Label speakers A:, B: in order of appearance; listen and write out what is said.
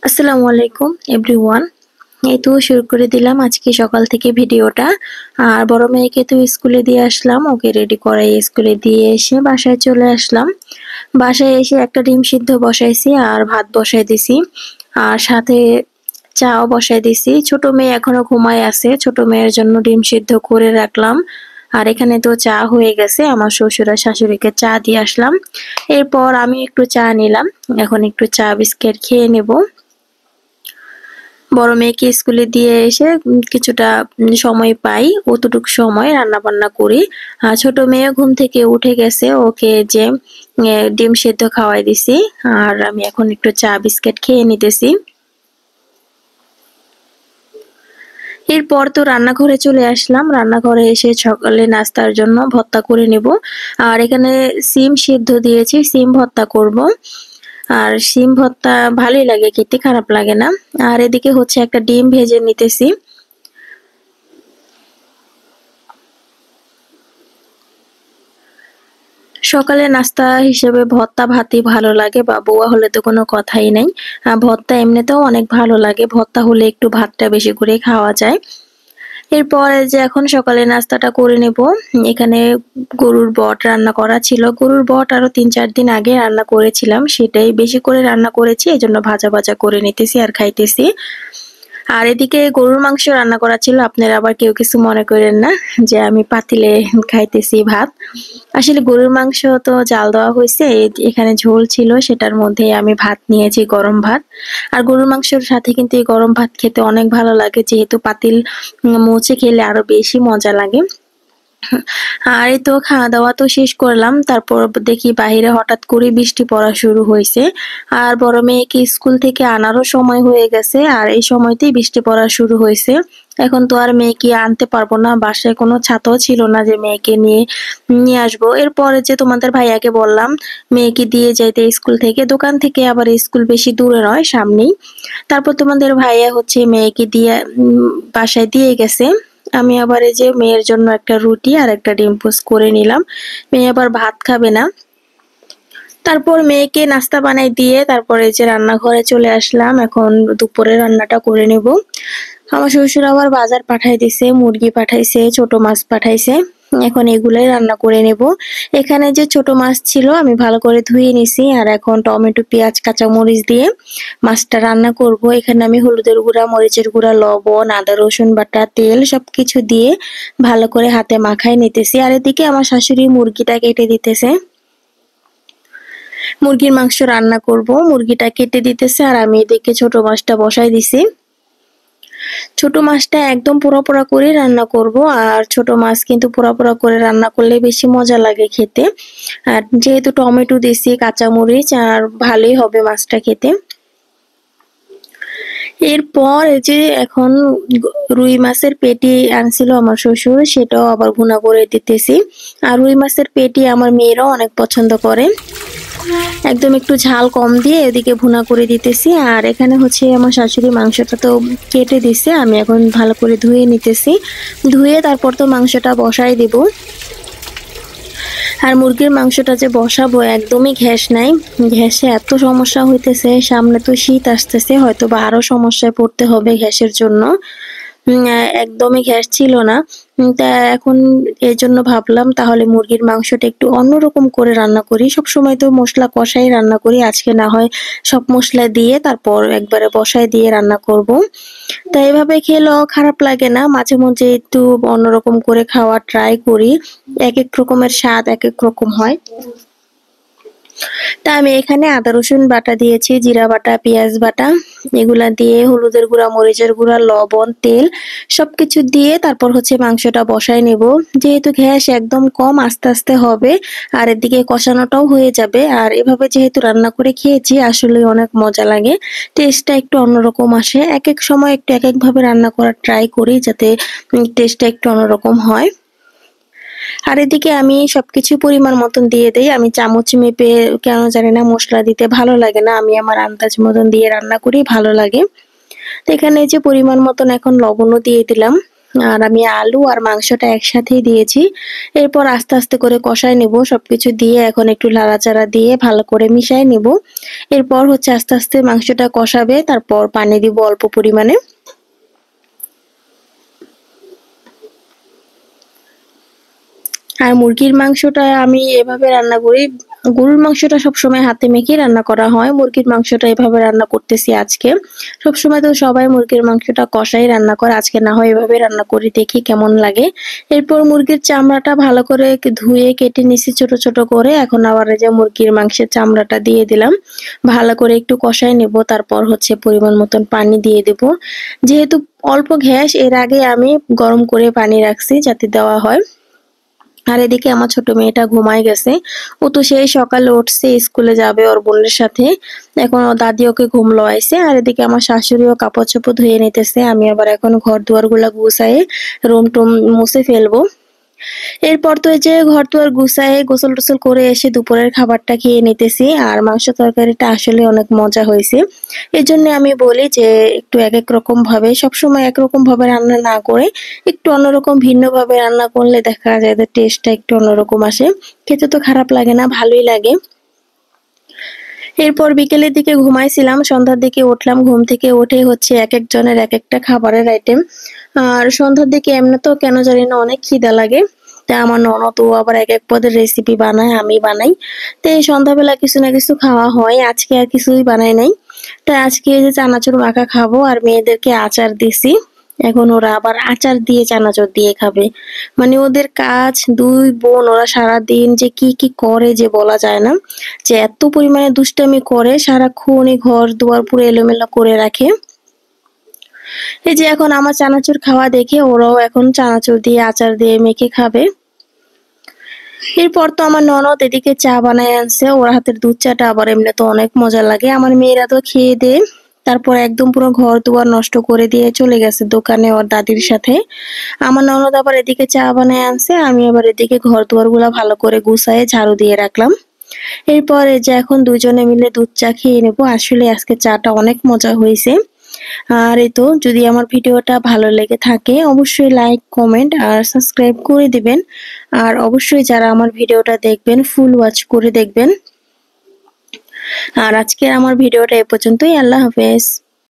A: আসসালামু আলাইকুম এভরিওয়ান। এই তো শুরু করে দিলাম আজকে সকাল থেকে ভিডিওটা। আর বড় মেয়েকে তো স্কুলে দিয়ে আসলাম, ওকে রেডি করাই স্কুলে দিয়ে এসে বাসায় চলে আসলাম। বাসায় এসে একটা ডিম সিদ্ধ বসাইছি আর ভাত বসাই দিছি, আর সাথে চাও বসাই দিছি। ছোট মেয়ে এখনো ঘুমায় আছে, ছোট মেয়ের জন্য ডিম সিদ্ধ করে রাখলাম। আর এখানে তো চা হয়ে গেছে, আমার শ্বশুর আর শাশুড়িকে চা দিয়ে আসলাম। এরপর আমি একটু চা নিলাম, এখন একটু চা বিস্কিট খেয়ে নেব। বড় মেয়েকে স্কুলে দিয়ে এসে কিছুটা সময় পাই, অতটুক সময় রান্না বান্না করি। ছোট মেয়ে ঘুম থেকে উঠে গেছে, ওকে যে ডিম সেদ্ধ খাওয়াই দিছি। আর আমি এখন একটু চা বিস্কিট খেয়ে নিতেছি। এরপর তো রান্নাঘরে চলে আসলাম, রান্নাঘরে এসে সকালে নাস্তার জন্য ভর্তা করে নেব। আর এখানে সিম সিদ্ধ দিয়েছি, সিম ভর্তা করব। আর সিম ভর্তা ভালোই লাগে খেতে, খারাপ লাগে না। আর এদিকে হচ্ছে একটা ডিম ভেজে নিতেছি। সকালে নাস্তা হিসেবে ভর্তা ভাতই ভালো লাগে, বা বউয়া হলে তো কোনো কথাই নেই। ভর্তা এমনিতেও অনেক ভালো লাগে, ভর্তা হলে একটু ভাতটা বেশি করে খাওয়া যায়। এরপর এই যে এখন সকালে নাস্তাটা করে নেব। এখানে গরুর বট রান্না করা ছিল, গরুর বট আরো ৩-৪ দিন আগে রান্না করেছিলাম, সেটাই বেশি করে রান্না করেছি, এজন্য ভাজা ভাজা করে নিতেছি আর খাইতেছি। আর এদিকে গরুর মাংস রান্না করা ছিল, আপনারা আবার কেউ কিছু মনে করেন না যে আমি পাতিলে খাইতেছি ভাত। আসলে গরুর মাংস তো জাল দেওয়া হয়েছে, এখানে ঝোল ছিল, সেটার মধ্যে আমি ভাত নিয়েছি, গরম ভাত। আর গরুর মাংসের সাথে কিন্তু এই গরম ভাত খেতে অনেক ভালো লাগে, যেহেতু পাতিল মুছে খেলে আরো বেশি মজা লাগে। আর এই তো খাওয়া দাওয়া তো শেষ করলাম, তারপর দেখি বাহিরে হঠাৎ করে বৃষ্টি পড়া শুরু হয়েছে। আর বড় মেয়েকে স্কুল থেকে আনারও সময় হয়ে গেছে, আর এই সময়তেই বৃষ্টি পড়া শুরু হয়েছে। এখন তো আর মেয়েকে আনতে পারবো না, বাসায় কোনো ছাতাও ছিল না যে মেয়েকে নিয়ে নিয়ে আসবো। এরপরে যে তোমাদের ভাইয়াকে বললাম মেয়েকে দিয়ে যাইতে স্কুল থেকে, দোকান থেকে আবার স্কুল বেশি দূরে নয়, সামনেই। তারপর তোমাদের ভাইয়া হচ্ছে মেয়েকে দিয়ে বাসায় দিয়ে গেছে। আমি আবার এই যে মেয়ের জন্য একটা রুটি আর একটা ডিম পোস্ট করে নিলাম, মেয়ে আবার ভাত খাবে না। তারপর মেয়েকে নাস্তা বানাই দিয়ে তারপরে যে রান্নাঘরে চলে আসলাম, এখন দুপুরে রান্নাটা করে নেব। আমার শ্বশুর আবার বাজার পাঠাই দিছে, মুরগি পাঠাইছে, ছোট মাছ পাঠাইছে। এখন এগুলাই রান্না করে নেব। এখানে যে ছোট মাছ ছিল আমি ভালো করে ধুয়ে নিছি, আর এখন টমেটো, পেঁয়াজ, কাঁচা মরিচ দিয়ে মাছটা রান্না করব। এখানে আমি হলুদের গুঁড়া, মরিচের গুঁড়া, লবণ, আদা রসুন বাটা, তেল সবকিছু দিয়ে ভালো করে হাতে মাখাই নিতেছি। আর এদিকে আমার শাশুড়ি মুরগিটা কেটে দিতেছে, মুরগির মাংস রান্না করব, মুরগিটা কেটে দিতেছে। আর আমি এদিকে ছোট মাছটা বসাই দিছি। ছোট মাছটা একদম পোড়া পোড়া করে রান্না করব, আর ছোট মাছ কিন্তু পোড়া পোড়া করে রান্না করলে বেশি মজা লাগে খেতে। আর যেহেতু টমেটো দিছি, কাঁচা মরিচ, আর ভালোই হবে মাছটা খেতে। এরপর এই যে এখন রুই মাছের পেটি আনছিল আমার শ্বশুর, সেটাও আবার ভুনা করে দিতেছি। আর রুই মাছের পেটি আমার মেয়েরাও অনেক পছন্দ করে। একদম একটু ঝাল কম দিয়ে এদিকে ভুনা করে দিতেছি। আর এখানে হচ্ছে আমার শাশুড়ি মাংসটা তো কেটে দিছে, আমি এখন ভালো করে ধুয়ে নিতেছি। ধুয়ে তারপর তো মাংসটা বসাই দিব। আর মুরগির মাংসটা যে বসাবো একদমই গ্যাস নাই, গ্যাসে এত সমস্যা হইতেছে, সামনে তো শীত আসতেছে, হয়তো বা আরো সমস্যায় পড়তে হবে গ্যাসের জন্য। একদমই গ্যাস ছিল না। তা এখন এর জন্য ভাবলাম তাহলে মুরগির মাংসটা একটু অন্যরকম করে রান্না করি। সবসময় তো মশলা কষাই রান্না করি, আজকে না হয় সব মশলা দিয়ে তারপর একবারে বসায় দিয়ে রান্না করব। তাই এভাবে খেলেও খারাপ লাগে না, মাঝে মধ্যে একটু অন্যরকম করে খাওয়া ট্রাই করি। এক এক রকমের স্বাদ এক এক রকম হয়। তা আমি এখানে আদা রসুন বাটা দিয়েছি, জিরা বাটা, পেঁয়াজ বাটা, এগুলা দিয়ে হলুদের গুঁড়া, মরিচের গুঁড়া, লবণ, তেল সবকিছু দিয়ে তারপর হচ্ছে মাংসটা বসায় নেব। যেহেতু গ্যাস একদম কম, আস্তে আস্তে হবে, আর এদিকে কষানোটাও হয়ে যাবে। আর এভাবে যেহেতু রান্না করে খেয়েছি আসলে অনেক মজা লাগে, টেস্টটা একটু অন্যরকম আসে। এক এক সময় একটু এক এক ভাবে রান্না করার ট্রাই করি যাতে টেস্টটা একটু অন্যরকম হয়। আর এদিকে আমি সবকিছু পরিমাণ মতন দিয়ে দেই, আমি চামচ মেপে কেন জানি না মশলা দিতে ভালো লাগে না, আমি আমার আন্দাজ মতন দিয়ে রান্না করি, ভালো লাগে। তো এখানে এই যে পরিমাণ মতন এখন লবণও দিয়ে দিলাম। আর আমি আলু আর মাংসটা একসাথেই দিয়েছি। এরপর আস্তে আস্তে করে কষায় নেব, সবকিছু দিয়ে এখন একটু নাড়াচাড়া দিয়ে ভালো করে মিশিয়ে নেব। এরপর হচ্ছে আস্তে আস্তে মাংসটা কষাবে, তারপর পানি দিব অল্প পরিমাণে। আর মুরগির মাংসটা আমি এভাবে রান্না করি, গরুর মাংসটা সবসময় হাতে মেখে রান্না করা হয়, মুরগির মাংসটা এভাবে রান্না করতেছি আজকে। সবসময় তো সবাই মুরগির মাংসটা কষাই রান্না করে, আজকে না হয় এভাবে রান্না করি, দেখি কেমন লাগে। এরপর মুরগির চামড়াটা ভালো করে ধুয়ে কেটে নিছি ছোট ছোট করে। এখন আবার এই যে মুরগির মাংসের চামড়াটা দিয়ে দিলাম, ভালো করে একটু কষাই নেব। তারপর হচ্ছে পরিমাণ মতন পানি দিয়ে দেব। যেহেতু অল্প গ্যাস, এর আগে আমি গরম করে পানি রাখছি যাতে দেওয়া হয়। আর এদিকে আমার ছোট মেয়েটা ঘুমায় গেছে, ও তো সেই সকালে উঠছে, স্কুলে যাবে ওর বোনের সাথে। এখন ওর দাদি ওকে ঘুম লওয়াইছে। আর এদিকে আমার শাশুড়িও কাপড় চোপড় ধুয়ে নিতেছে, আমি আবার এখন ঘর দুয়ার গুলা গুছায়ে রুম টুম মুছে ফেলবো। এরপর তো এই যে ঘর দুয়ার গুছায়ে গোসল টোসল করে এসে দুপুরের খাবারটা খেয়ে নিতেছি। আর মাংস তরকারিটা আসলে অনেক মজা হয়েছে। এই জন্য আমি বলি যে একটু এক এক রকম ভাবে, সবসময় একরকম ভাবে রান্না না করে একটু অন্যরকম ভিন্ন ভাবে রান্না করলে দেখা যায় যে টেস্টটা একটু অন্যরকম আসে। খেতে তো খারাপ লাগে না, ভালোই লাগে। এরপর বিকেলের দিকে ঘুমাইছিলাম, সন্ধ্যার দিকে উঠলাম, ঘুম থেকে উঠে হচ্ছে এক একজনের এক একটা খাবারের আইটেম। আর সন্ধ্যার দিকে এমনিতেও কেন জানি না অনেক খিদা লাগে। তা আমার ননদ ও আবার এক এক পদের রেসিপি বানায়, আমি বানাই। তো এই সন্ধ্যাবেলা কিছু না কিছু খাওয়া হয়, আজকে আর কিছুই বানাই নাই। তাই আজকে এই যে চানাচুর মাখা খাবো, আর মেয়েদেরকে আচার দিছি। এখন ওরা আবার আচার দিয়ে চানাচুর দিয়ে খাবে। মানে ওদের কাজ, দুই বোন ওরা সারাদিন যে কি কি করে যে বলা যায় না। যে এত পরিমাণে দুষ্টামি করে, সারাক্ষণই ঘর দুয়ার পুরো এলোমেলো করে রাখে। এই যে এখন আমার চানাচুর খাওয়া দেখে ওরাও এখন চানাচুর দিয়ে আচার দিয়ে মেখে খাবে। এরপর তো আমার ননদ এদিকে চা বানায় আনছে, ওর হাতের দুধ চাটা আবার এমনি তো অনেক মজা লাগে। আমার মেয়েরা তো খেয়ে দেয়ে তারপর একদম পুরো ঘর দুয়ার নষ্ট করে দিয়ে চলে গেছে দোকানে ওর দাদির সাথে। আমার ননদ আবার এদিকে চা বানায় আনছে, আমি আবার এদিকে ঘর দুয়ার গুলা ভালো করে গুছায়ে ঝাড়ু দিয়ে রাখলাম। এরপর এই যে এখন দুজনে মিলে দুধ চা খেয়ে নেবো। আসলে আজকে চাটা অনেক মজা হয়েছে। আর এই তো, যদি আমার ভিডিওটা ভালো লেগে থাকে অবশ্যই লাইক, কমেন্ট আর সাবস্ক্রাইব করে দিবেন। আর অবশ্যই যারা আমার ভিডিওটা দেখবেন ফুল ওয়াচ করে দেখবেন। আর আজকে আমার ভিডিওটা এ পর্যন্তই। আল্লাহ হাফেজ।